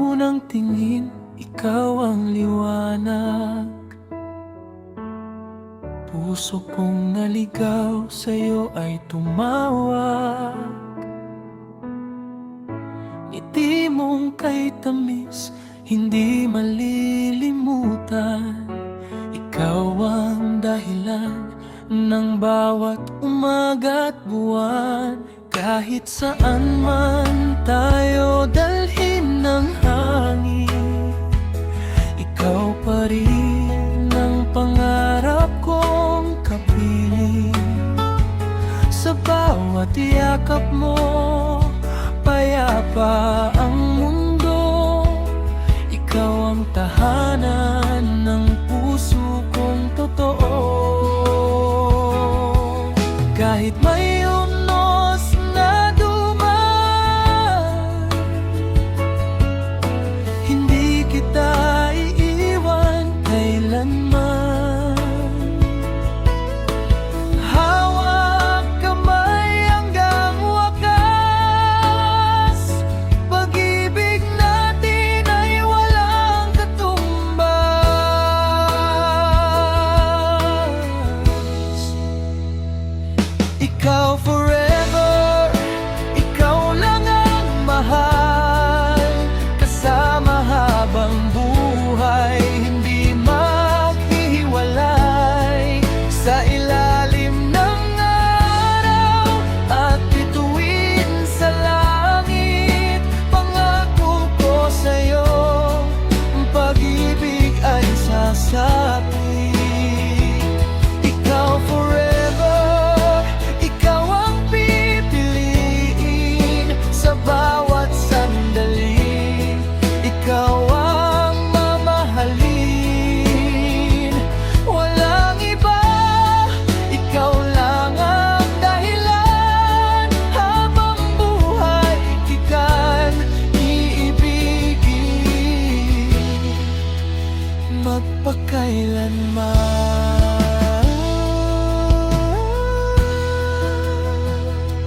unang tingin, ikaw ang liwanag. Puso kong naligaw sa'yo ay tumawag. Ngiti mong kay tamis, hindi malilimutan. Ikaw ang dahilan ng bawat umaga't buwan. Kahit saan man tayo dalhin ng hangin, ikaw pa rin ang pangarap kong kapiling. Sa bawat yakap mo, payapa ang mundo. Ikaw ang tahanan ng puso kong totoo. Kahit may unos na duman, hindi kita iiwan kailanman. Hawak kamay hanggang wakas, pag-ibig natin ay walang katumbas. Ikaw forever, ikaw lang ang mahal. Kasama habang buhay, hindi maghihiwalay. Sa ilalim ng araw at bituin sa langit, pangako ko sa'yo, ang pag-ibig ay sasapit. Ikaw forever, ikaw ang pipiliin sa bawat sandali. Ikaw ang mamahalin, walang iba. Ikaw lang ang dahilan, habang buhay ikan iibigin magpakailanman.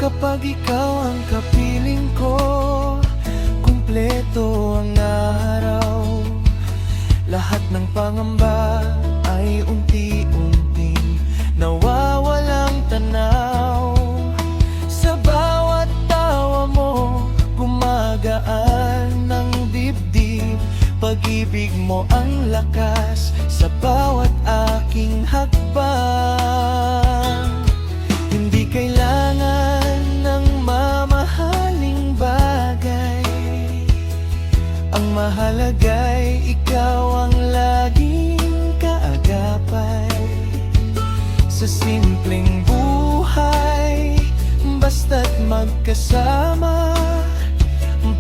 Kapag ikaw ang kapiling ko, kumpleto ang araw. Lahat ng pangamba ay unti-unting nawawalang tanaw. Sa bawat tawa mo, gumagaan ng dibdib. Pag-ibig mo ang lakas sa bawat aking hakbang. Hindi kailangan ng mamahaling bagay, ang mahalaga'y ikaw ang laging kaagapay. Sa simpleng buhay, basta't magkasama,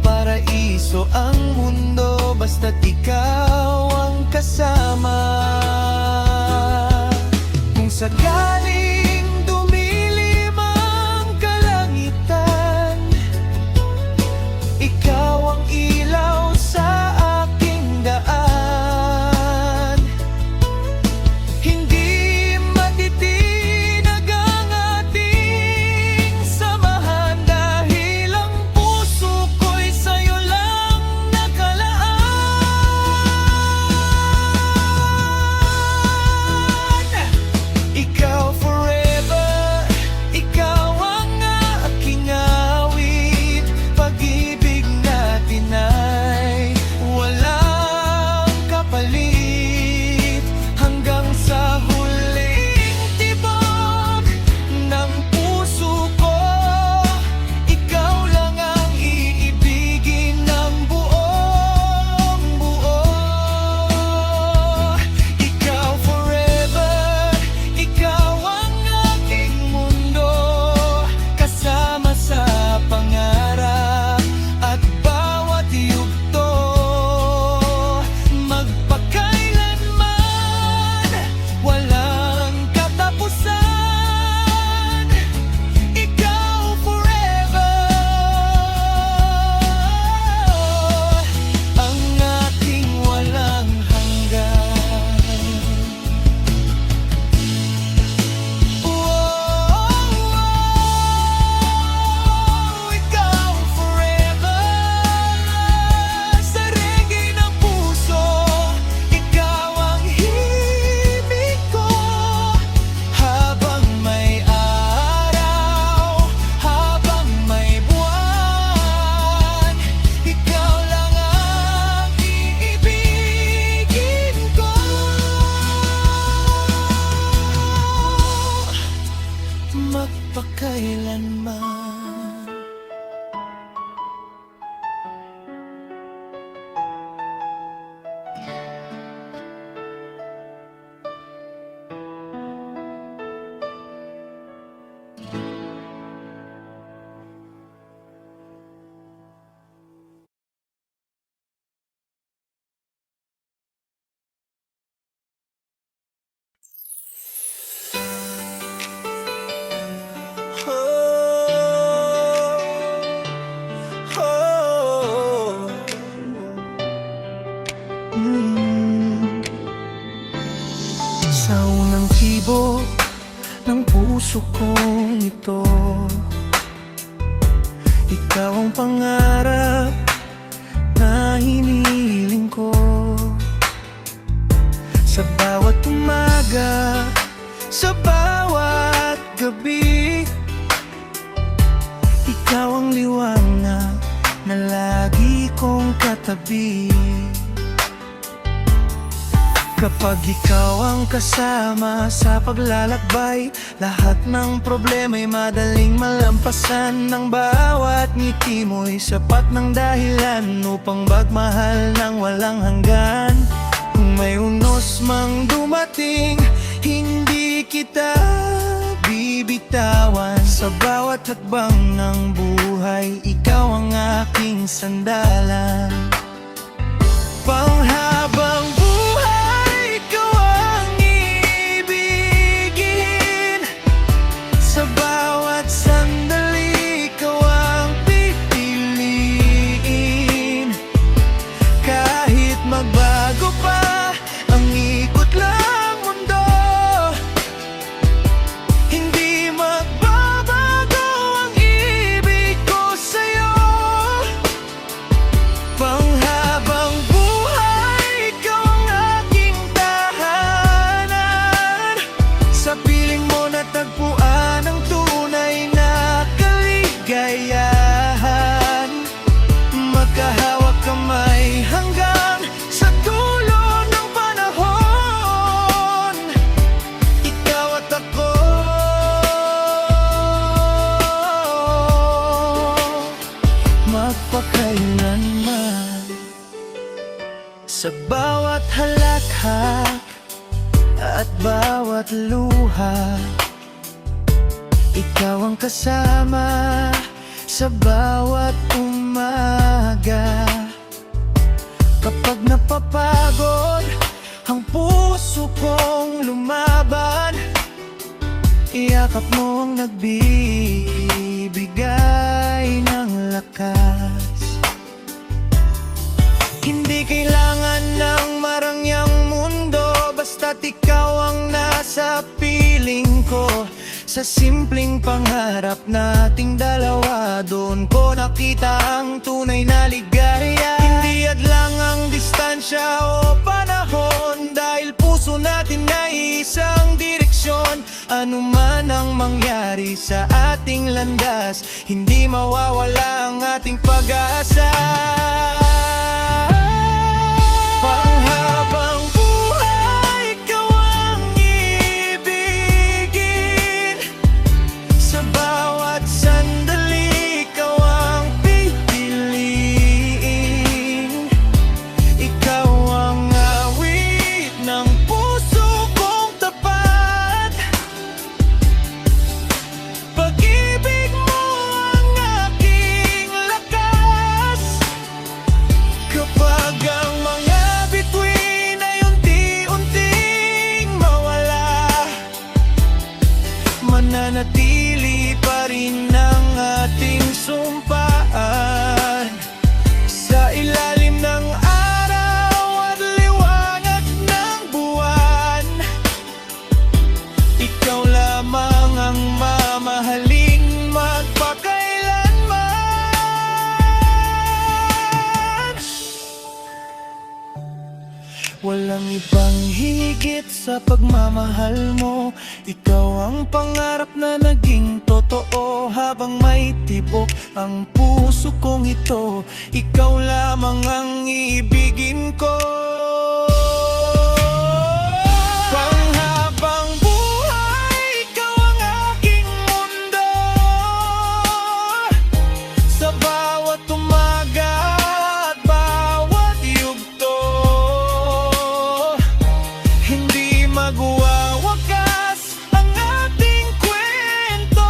paraiso ang mundo basta't ikaw ang kasama. Kung sakaling dumilim ang kalangitan, ikaw ang ilaw sa aking daan. Hindi matitinag ang ating samahan, dahil ang puso ko'y sa'yo lang nakalaan. Ikaw forever, Sa unang tibok ng puso kong ito, ikaw ang pangarap na hinihiling ko. Sa bawat umaga, sa bawat gabi, ikaw ang liwanag na lagi kong katabi. Kapag ikaw ang kasama sa paglalakbay, lahat ng problema'y madaling malampasan. Ng bawat ngiti mo'y sapat ng dahilan upang magmahal ng walang hanggan. Kung may unos mang dumating, hindi kita bibitawan. Sa bawat hakbang ng buhay, ikaw ang aking sandalan. Panghabang buhay, ikaw ang iibigin. Sa bawat sandali, ikaw ang pipiliin. Kahit magbago pa ang ikot ng mundo, hindi magbabago ang ibig ko sa'yo. Panghabang buhay, ikaw ang aking tahanan. Sa piling mo natagpuan ang tunay na kaligayahan. Magkahawak kamay hanggang sa dulo ng panahon, ikaw at ako. Magpakailanman. Sa bawat halakhak at bawat luha, ikaw ang kasama sa bawat umaga. Kapag napapagod ang puso kong lumaban, iyakap mo ang nagbibigay ng lakas. Hindi kailangan ng marangyang mundo, basta't ikaw ang nasa piling ko. Sa simpleng pangarap nating dalawa, doon ko nakita ang tunay na ligaya. Hindi hadlang ang distansya o panahon, dahil puso natin ay isang direksyon. Ano man ang mangyari sa ating landas, hindi mawawala ang ating pag-asa. Panghabang buhay, ikaw ang ibigin. Sa bawat sandali, ikaw ang pipiliin. Ikaw ang awit ng puso kong tapat. Pag-ibig mo ang aking lakas. Kapag ang mga bituin ay unti-unting mawala, mananatili pa rin ang ating sumpaan. Sa ilalim ng araw at liwanag ng buwan, ikaw lamang ang mamahaling magpakailanman. Walang ibang higit sa pagmamahal mo. Ikaw ang pangarap na naging totoo. Habang may tibok ang puso kong ito, ikaw lamang ang iibigin ko. Panghabang buhay, ikaw ang aking mundo. Sa bawat umaga at bawat yugto, hindi magwawakas ang ating kwento,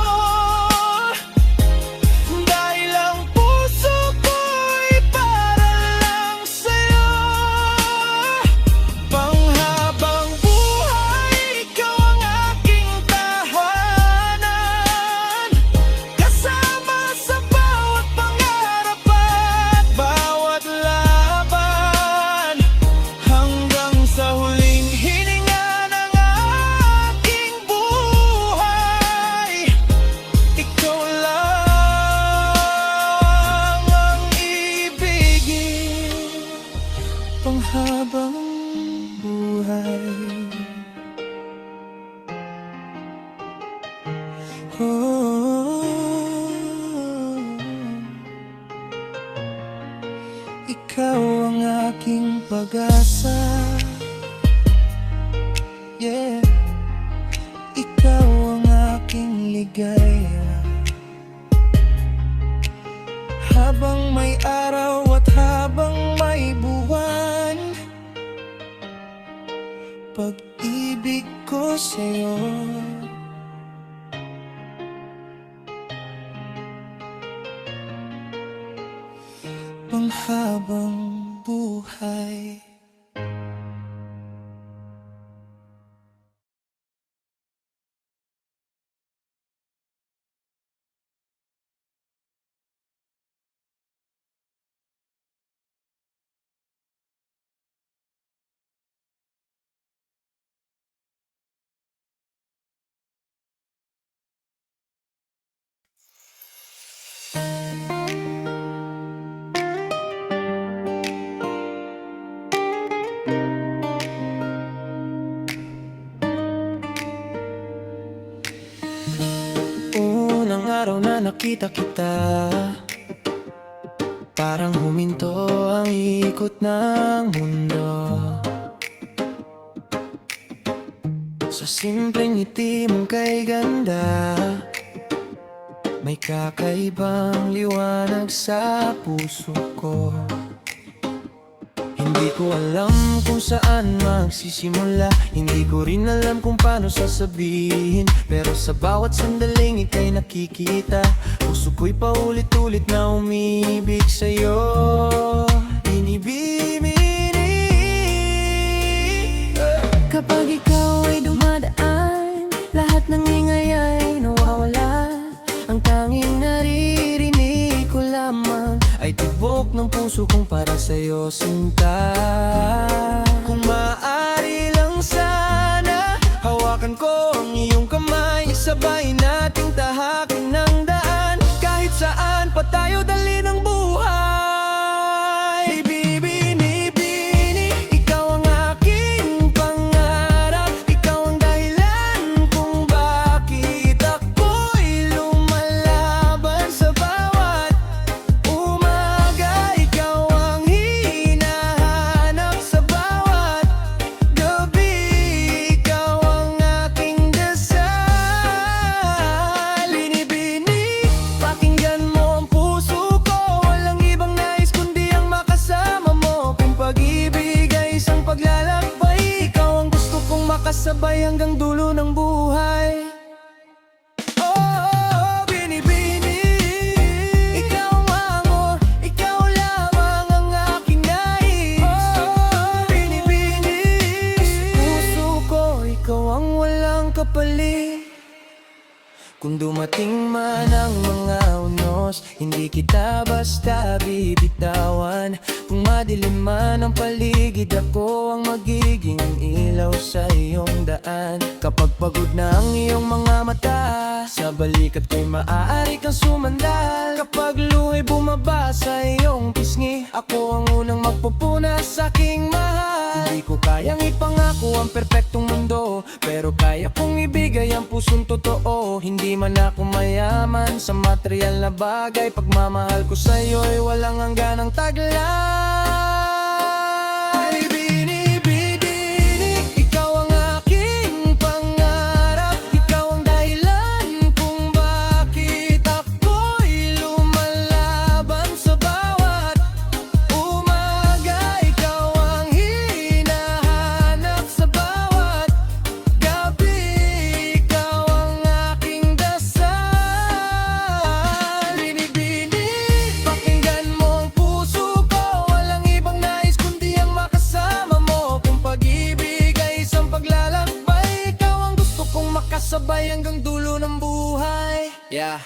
dahil ang puso ko'y para lang sa'yo. panghabang buhay. Ikaw ang aking pag-asa, yeah. Ikaw ang aking ligaya. Habang may araw at habang may buwan, pag-ibig ko sa'yo panghabang buhay. Unang araw na nakita kita, parang huminto ang ikot ng mundo. Sa simpleng ngiti mong kay ganda, may kakaibang liwanag sa puso ko. Hindi ko alam kung saan magsisimula, hindi ko rin alam kung paano sasabihin. Pero sa bawat sandaling ika'y nakikita, puso ko'y paulit-ulit na umibig sa'yo. Binibini. Kapag ikaw ay dumadaan, lahat ng ingay ay nawawala. Ang tanging naririnig ko lamang ay tibok ng puso kong para sa'yo, sinta. Kung maaari lang sana, hawakan ko ang iyong kamay, sabay nating tahakin ng daan, kahit saan pa tayo dali ng buhay. Bibini-bini, ikaw ang aking pangarap, ikaw ang dahilan kung bakit ako'y lumalaban sa bawat umaga. Ikaw ang hinahanap sa bawat gabi, ikaw ang aking dasal. Binibini, pakinggan mo ang puso ko, walang ibang nais kundi ang makasama mo. Kung pag-ibig ay isang paglalakbay, ikaw ang gusto kong makasabay hanggang dulo ng buhay. Oh, binibini, ikaw ang amor, ikaw lamang ang aking nais. Oh, binibini, puso ko, ikaw ang walang kapalit. Kung dumating man ang mga unos, hindi kita basta bibitawan. Kung madilim man ang paligid, ako ang magiging ilaw sa iyong daan. Kapag pagod na ang iyong mga mata, sa balikat ko'y maaari kang sumandal. Kapag luha'y bumaba sa iyong pisngi, ako ang unang magpupunas sa aking mahal. Hindi ko kayang ipangako ang perpektong mundo, pero kaya kong ibigay ang pusong totoo. Hindi man ako mayaman sa material na bagay, pagmamahal ko sa'yo'y walang hangganang taglay. Binibini, ikaw ang aking pangarap, ikaw ang dahilan kung bakit ako'y lumalaban sa bawat umaga. Ikaw ang hinahanap sa bawat gabi, ikaw ang aking dasal. Binibini, pakinggan mo ang puso ko, walang ibang nais kundi ang makasama mo. Kung pag-ibig ay isang paglalakbay, ikaw ang gusto kong makasabay hanggang dulo ng buhay. Yeah.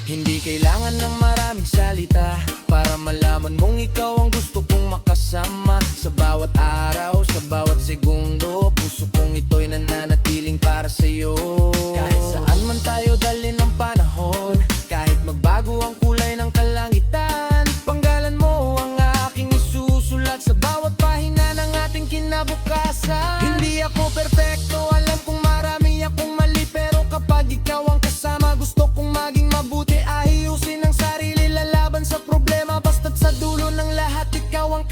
Hindi kailangan ng maraming salita para malaman mong ikaw ang gusto kong makasama. Sa bawat araw, sa bawat segundo, puso kong ito'y nananatiling para sa'yo. Kahit saan man tayo dali ng panahon, kahit magbago ang kulay ng kalangitan, panggalan mo ang aking isusulat.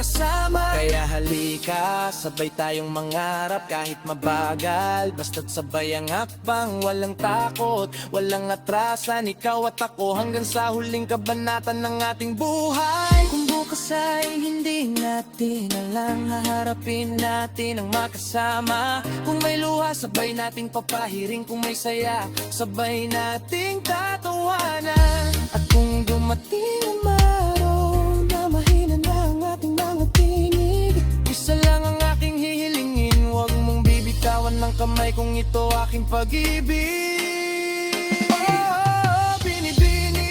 magkasama. Kaya halika, sabay tayong mangarap kahit mabagal. Basta't sabay ang hakbang, walang takot, walang atrasan. Ikaw at ako hanggang sa huling kabanatan ng ating buhay. Kung bukas ay hindi natin alam, haharapin natin ang magkasama. Kung may luha, sabay nating papahiring. Kung may saya, sabay nating tatawanan. At kung dumating ang araw na mahina na ang ating mga tinig, isa lang ang aking hihilingin, huwag mong bibitawan ng kamay kung ito aking pag-ibig. Oh, binibini,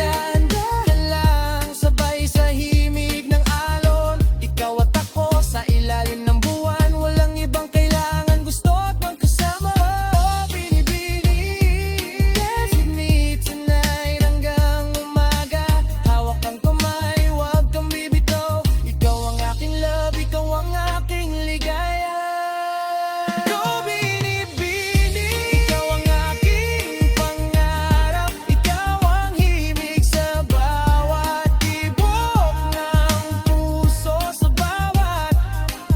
dahan-dahan lang, sabay sa himig ng alon. Ikaw at ako sa ilalim ng buwan, walang ibang kailangan, gusto at magkasama. Oh, binibini, dance with me tonight hanggang umaga. Hawak ang kamay, huwag kang bibitaw. Ikaw ang aking love, ikaw ang aking ligaya. Go binibini, ikaw ang aking pangarap. Ikaw ang himig sa bawat tibok ng puso, sa bawat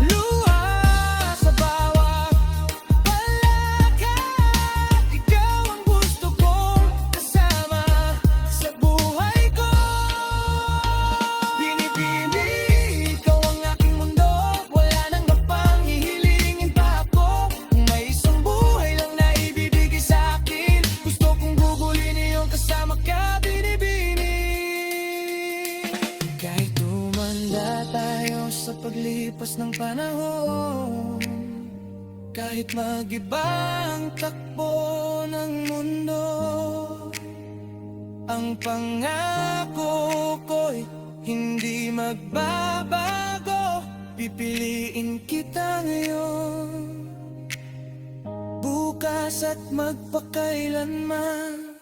luha, sa bawat palakad. Ikaw ang gusto kong kasama sa buhay ko. Binibini, ikaw ang aking mundo, wala nang mapang hihilingin pa ako. Kung may isang buhay lang na ibibigay sa akin, gusto kong gugulin iyong kasama ka, binibini. Kahit tumanda tayo sa paglipas ng panahon, kahit mag-iba ang takbo ng mundo, ang pangako ko'y hindi magbabago. Pipiliin kita ngayon, bukas at magpakailanman.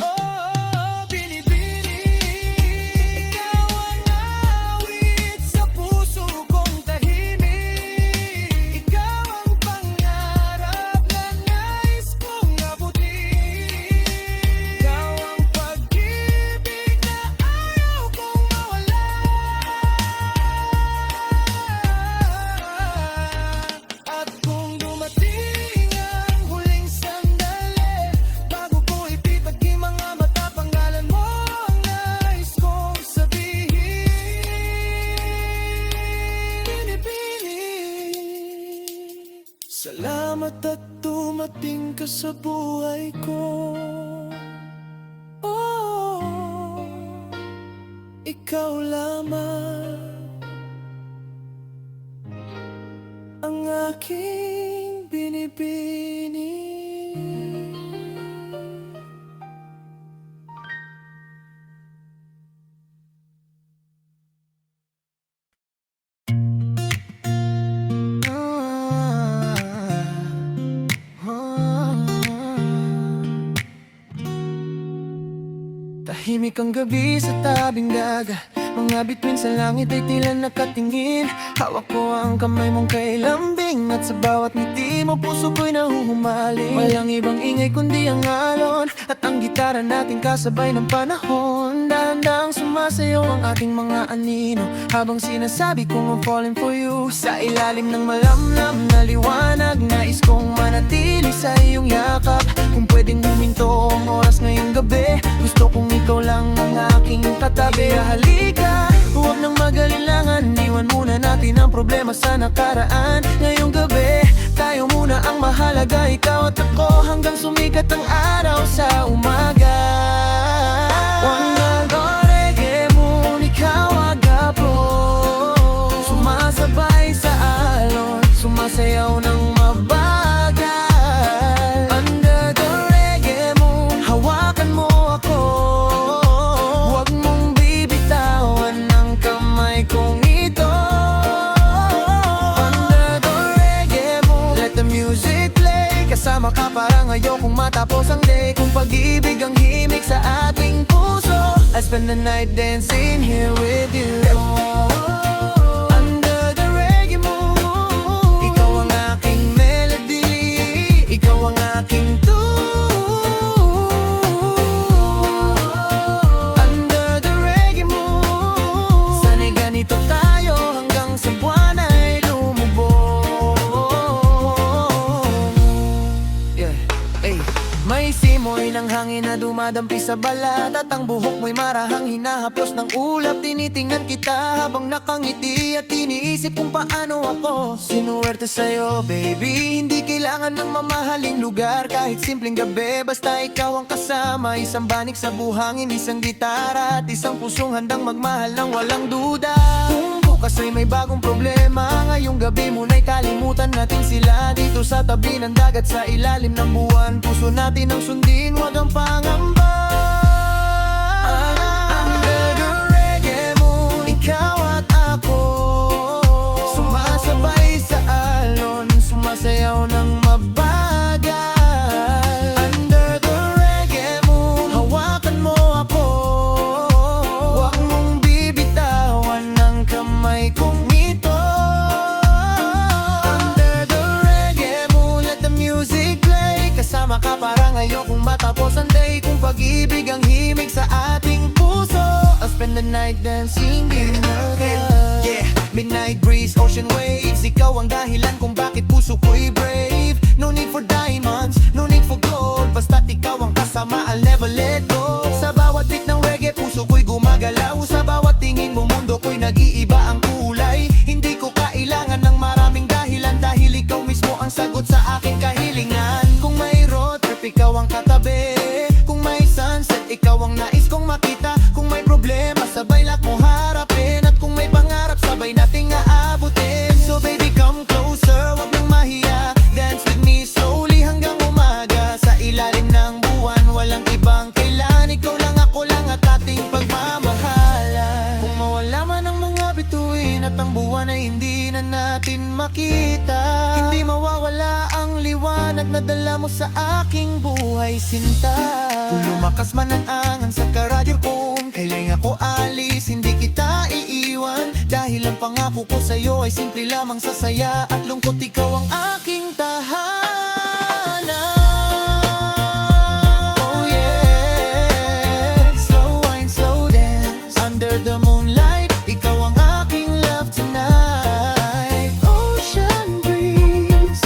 Oh, binibini, ikaw ang awit sa puso kong tahimik. Ikaw ang pangarap na nais kong abutin. Ikaw ang pag-ibig na ayaw kong mawala. At kung dumating ang huling sandali, bago ko ipitagin mga mata, pangalan mo ang nais kong sabihin. Binibini, salamat at dumating ka sa buhay ko. Oh, ikaw lamang ang aking binibini. Tahimik ang gabi sa tabing dagat, mga bituin sa langit ay tila nakatingin. Hawak ko ang kamay mong kay lambing, at sa bawat ngiti mo puso ko'y nahuhumaling. Walang ibang ingay kundi ang alon, at ang gitara natin kasabay ng panahon. Dahan-dahang sumasayaw ang ating mga anino, habang sinasabi kong I'm falling for you. Sa ilalim ng malamlam na liwanag, nais kong manatili sa iyong yakap. Kung pwedeng huminto ang oras ngayong gabi, gusto kong ikaw lang ang aking katabi. Kaya halika, huwag nang mag-alilangan, iwan muna natin ang problema sa nakaraan. Ngayong gabi, tayo muna ang mahalaga, ikaw at ako, hanggang sumikat ang araw sa umaga. Reggae moon, ikaw agapo, sumasabay sa alon, sumasayaw ng mabagal. Under the reggae moon, hawakan mo ako, huwag mong bibitawan ng kamay kong ito. Under the reggae moon, let the music play, kasama ka parang ayokong matapos ang day. Kung pag-ibig ang himig sa ating puso, I spend the night dancing here with you. Under the reggae moon, ikaw ang aking melody, ikaw ang aking tune. Under the reggae moon, sanay ganito hangin na dumadampi sa balat At ang buhok mo'y marahang hinahaplos ng ulap Tinitingnan kita habang nakangiti At iniisip kung paano ako sinuwerte sa'yo, baby Hindi kailangan ng mamahaling lugar Kahit simpleng gabi, basta ikaw ang kasama Isang banig sa buhangin, isang gitara At isang pusong handang magmahal ng walang duda Kung bukas ay may bagong problema Ngayong gabi mo'y kalimutan natin sila Dito sa tabi ng dagat, sa ilalim ng buwan Puso natin ang sundin, wag ang pangamba Under the reggae moon, ikaw at ako Sumasabay sa alon, sumasayaw ng mabagal Under the reggae moon, hawakan mo ako Huwag mong bibitawan ng kamay kong ito Under the reggae moon, let the music play Kasama ka parang ayokong matapos ang day Kung pag-ibig ang himig sa ating puso I'll spend the night dancing in the dark Yeah, midnight breeze, ocean waves Ikaw ang dahilan kung bakit puso ko'y brave No need for diamonds, no need for gold Basta't ikaw ang kasama, I'll never let go Sa bawat beat ng reggae, puso ko'y gumagalaw Sa bawat tingin mo, mundo ko'y nag-iiba ang kulay Hindi ko kailangan ng maraming dahilan Dahil ikaw mismo ang sagot sa aking kahilingan Kung may road trip, ikaw ang katabi Kung may sunset, ikaw ang nais kong makita Kung may problema, sabay lak mo harapin At kung may pangarap, sabay nating aabutin So baby, come closer, wag nang mahiya Dance with me slowly hanggang umaga Sa ilalim ng buwan, walang ibang kailan Ikaw lang, ako lang at ating pagmamahalan Kung mawala man ang mga bituin At ang buwan ay hindi na natin makita Hindi mawawala ang liwanag na dala mo sa aking buhay, sinta Kung lumakas man ang angan sa karadyo kung kailan ako alis, hindi kita iiwan Dahil ang pangako ko sa'yo ay simple lamang sa saya At lungkot, ikaw ang aking tahanan Oh yeah Slow wine, slow dance Under the moonlight Ikaw ang aking love tonight Ocean breeze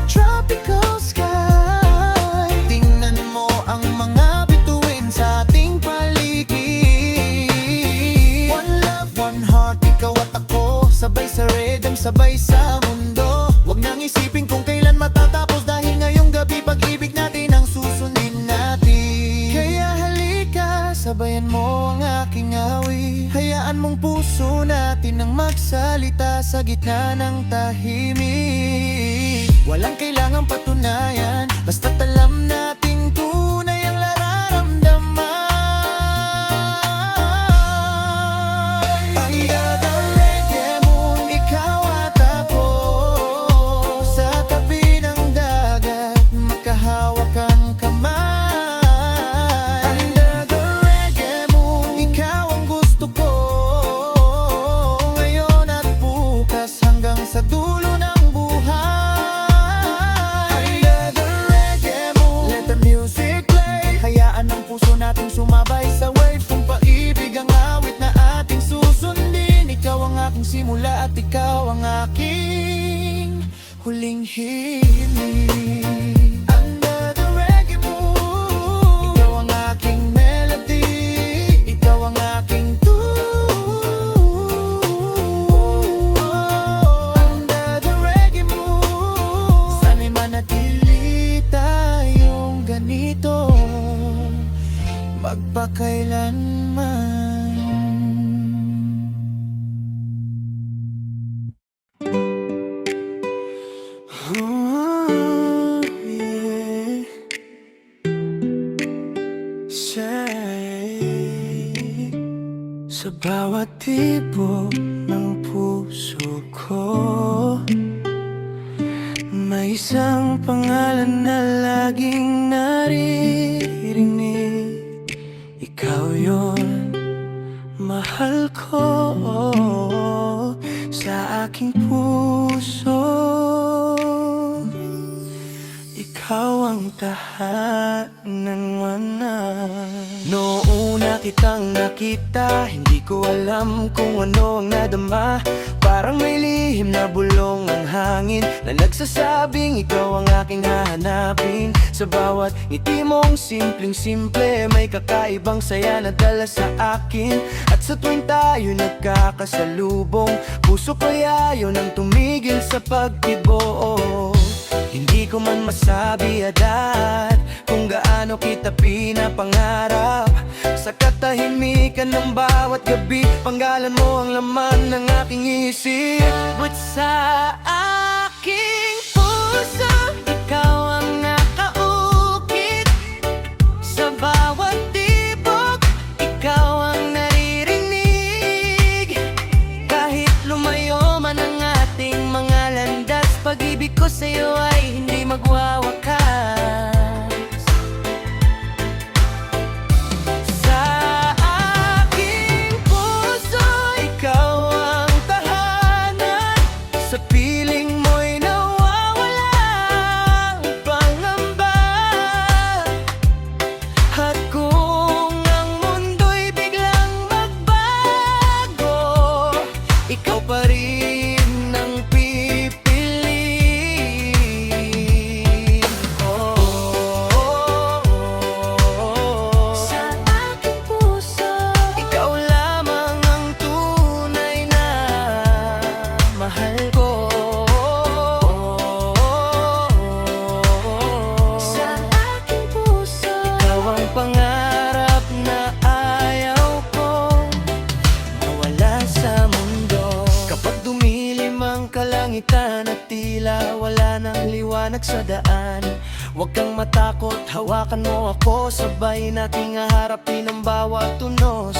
Tropical sky Tingnan mo ang mga bituin sa ating paligid One love, one heart Ikaw at ako Sabay sa rhythm, sabay sa mundo Huwag nang isipin kung kailan matatapos Dahil ngayong gabi pag-ibig natin ang susundin natin Kaya halika, sabayan mo ang aking awit Hayaan mong puso natin ang magsalita Sa gitna ng tahimik Walang kailangang patunayan Basta't alam nating tunay ang nararamdaman Under the reggae moon, ikaw at ako Sa tabi ng dagat, magkahawak ang kamay Under the reggae moon, ikaw ang gusto ko Ngayon at bukas hanggang sa dulo ng buhay Under the reggae moon, let the music play Hayaan ang puso nating sumabay sa wave Kung paibig ang awit na ating susundin Ikaw ang aking simula at ikaw ang aking huling hiling Under the reggae moon, ikaw ang aking melody Ikaw ang aking tune Under the reggae moon, sana'y manatili tayong ganito Magpakailanman Oh, yeah. Say, sa bawat tibok ng puso ko May isang pangalan na laging naririnig Ikaw yon, mahal ko sa aking puso Ikaw ang tahanan mo na Noong una kitang nakita Hindi ko alam kung ano ang nadama Parang may lihim lihim na bulong ang hangin na nagsasabing ikaw ang aking hahanapin. Sa bawat ngiti mong simpleng-simple, may kakaibang saya na dala sa akin. At sa tuwing tayo nagkakasalubong, puso ko'y ayaw nang tumigil sa pagtibok. Hindi ko man masabi agad kung gaano kita pinapangarap. Sa katahimikan ng bawat gabi, panggalan mo ang laman ng aking isip. But sa aking puso, ikaw ang nakaukit. Sa bawat tibok, ikaw ang naririnig. Kahit lumayo man ang ating mga landas, pag-ibig ko sa'yo ay hindi magwawakas. Sa aking puso, ikaw ang tahanan. Sa piling mo'y nawawala ang pangamba. At kung ang mundo'y biglang magbago, ikaw pa rin ang pipiliin. Sa aking puso, ikaw lamang ang tunay na mahal ko. Sa aking puso, ikaw ang pangarap na ayaw ko mawala sa mundo. Kapag dumilim ang kalangitan at tila wala nang liwanag sa daan, huwag kang matakot, hawakan mo ako. Sabay nating haharapin ang bawat tunos.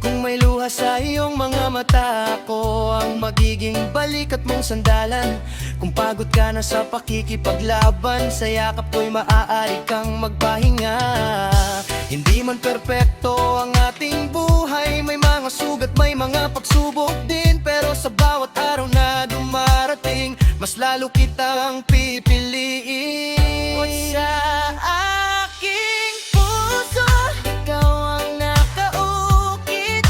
Kung may luha sa iyong mga mata, ako ang magiging balikat mong sandalan. Kung pagod ka na sa pakikipaglaban, sa yakap ko'y maaari kang magpahinga. Hindi man perpekto ang ating buhay, may mga sugat, may mga pagsubok din. Pero sa bawat araw na dumarating, mas lalo kitang pipiliin. Sa aking puso, ikaw ang nakaukit.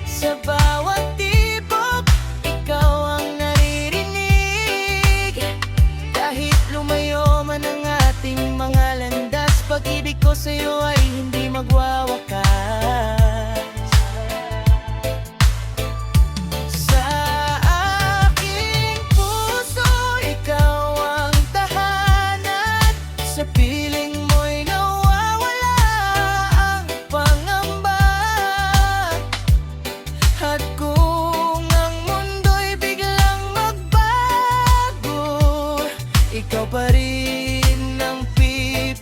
Sa bawat tibok, ikaw ang naririnig. Kahit lumayo man ang ating mga landas, pag-ibig ko sa'yo ay hindi magwawakas. Sa aking puso, ikaw ang tahanan. Sa piling mo'y nawawala ang pangamba. At kung ang mundo'y biglang magbago, ikaw pa rin ang pipiliin.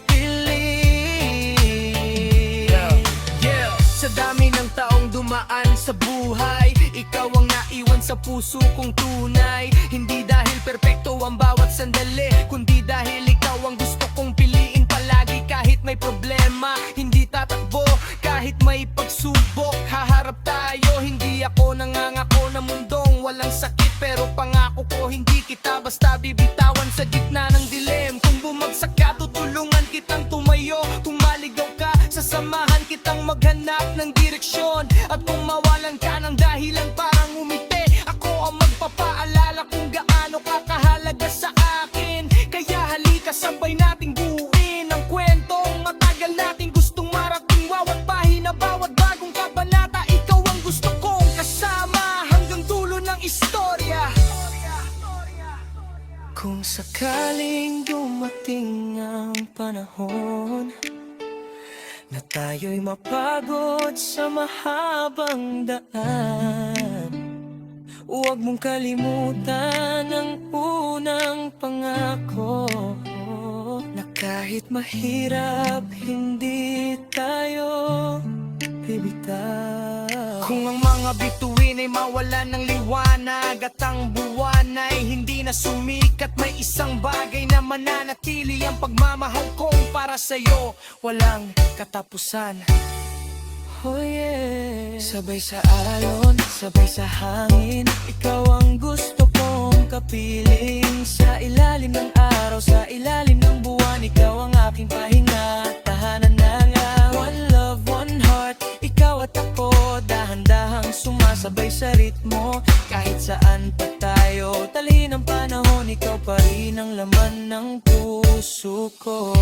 Sa dami ng taong dumaan sa buhay, ikaw ang naiwan sa puso kong tunay. Hindi dahil perpekto ang bawat sandali, kundi dahil ikaw ang gusto kong piliin palagi. Kahit may problema, hindi tatakbo. Kahit may pagsubok, haharap tayo. Hindi ako nangangako na mundong walang sakit, pero pangako ko hindi kita basta bibitawan sa gitna ng dilim. Kung bumagsak ka, tutulungan kitang tumayo. Kung maligaw ka, sasamahan kitang maghanap ng direksyon. At kung mawalan ka ng dahilan parang umiti, ako ang magpapaalala kung gaano ka kahalaga sa akin. Kaya halika, sabay nating buuin ang kwentong matagal nating gustong marating. Bawat pahina, bawat bagong kabanata, ikaw ang gusto kong kasama hanggang dulo ng istorya. Kung sakaling dumating ang panahon na tayo'y mapagod sa mahabang daan, huwag mong kalimutan ang unang pangako, na kahit mahirap, hindi tayo bibitaw. Kung ang mga bituin ay mawalan ng liwanag at ang buwan ay hindi na sumikat, may isang bagay na mananatili, ang pagmamahal kong para sa'yo walang katapusan. Oh yeah. Sabay sa alon, sabay sa hangin, ikaw ang gusto kong kapiling. Sa ilalim ng araw, sa ilalim ng buwan, ikaw ang aking pahinga. Tahanan ng one love, one heart, ikaw ikaw at ako, dahan-dahang sumasabay sa ritmo. Kahit saan pa tayo, talhin ang panahon, ikaw pa rin ang laman ng puso ko.